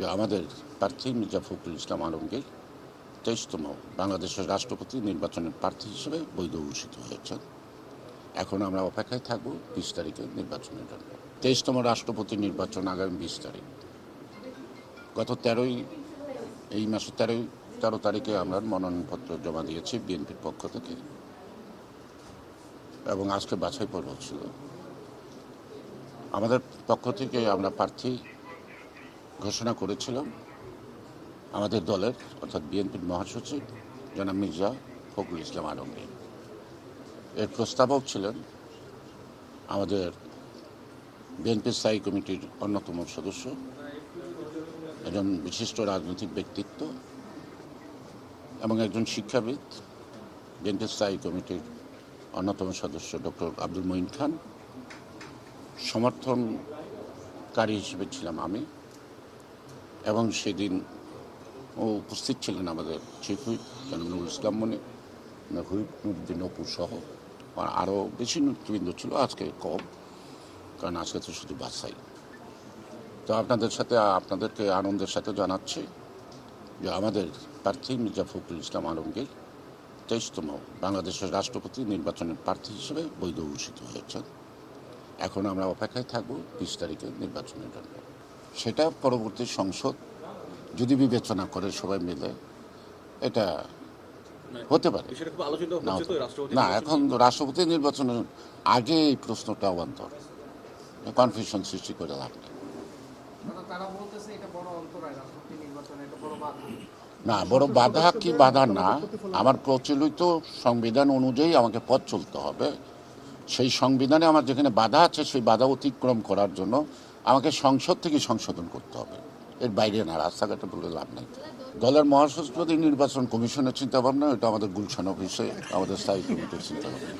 যে আমাদের প্রার্থী মির্জা ফখরুল ইসলাম আলমগীর 23তম বাংলাদেশের রাষ্ট্রপতি নির্বাচনের প্রার্থী হিসেবে বৈধ ঘোষিত হয়েছেন। এখন আমরা অপেক্ষায় থাকব 20 তারিখে নির্বাচনের জন্য। 23তম রাষ্ট্রপতি নির্বাচন আগামী 20 তারিখ। গত এই মাসের 13 তারিখে আমরা মনোনয়নপত্র জমা দিয়েছি বিএনপির পক্ষ থেকে, এবং আজকে বাছাই পর্ব ছিল। আমাদের পক্ষ থেকে আমরা প্রার্থী ঘোষণা করেছিলাম আমাদের দলের অর্থাৎ বিএনপির মহাসচিব জনাব মির্জা ফখরুল ইসলাম আলমগীর। এর প্রস্তাবক ছিলেন আমাদের বিএনপির স্থায়ী কমিটির অন্যতম সদস্য, একজন বিশিষ্ট রাজনৈতিক ব্যক্তিত্ব এবং একজন শিক্ষাবিদ, বিএনপির স্থায়ী কমিটির অন্যতম সদস্য ডক্টর আব্দুল মঈন খান। সমর্থনকারী হিসেবে ছিলাম আমি, এবং সেদিন উপস্থিত ছিলেন আমাদের চিফ হুইপ জনাব নুরুল ইসলাম মনি, হুইপ নুরুদ্দিন অপু সহ আরও বেশি নেতৃবৃন্দ ছিল। আজকে কম, কারণ আজকে তো শুধু বাছাই। তো আপনাদেরকে আনন্দের সাথে জানাচ্ছি যে আমাদের প্রার্থী মির্জা ফখরুল ইসলাম আলমগীর 23তম বাংলাদেশের রাষ্ট্রপতি নির্বাচনের প্রার্থী হিসেবে বৈধ ঘোষিত হয়েছেন। এখন আমরা অপেক্ষায় থাকব 20 তারিখে নির্বাচনের জন্য। সেটা পরবর্তী সংসদ যদি বিবেচনা করে সবাই মিলে, এটা হতে পারে। না, এখন রাষ্ট্রপতি নির্বাচনের আগে এই প্রশ্নটা অবান্তর, কনফিউশন সৃষ্টি করে লাভ নেই। না, বড় বাধা কি বাধা না, আমার প্রচলিত সংবিধান অনুযায়ী আমাকে পথ চলতে হবে। সেই সংবিধানে আমার যেখানে বাধা আছে সেই বাধা অতিক্রম করার জন্য আমাকে সংসদ থেকে সংশোধন করতে হবে। এর বাইরে না, রাস্তাঘাটে বলে লাভ নেই। দলের মহাসচিব নির্বাচন কমিশনের চিন্তাভাবনা, এটা আমাদের গুলশান অফিসে আমাদের স্থায়ী কমিটির চিন্তাভাবনা।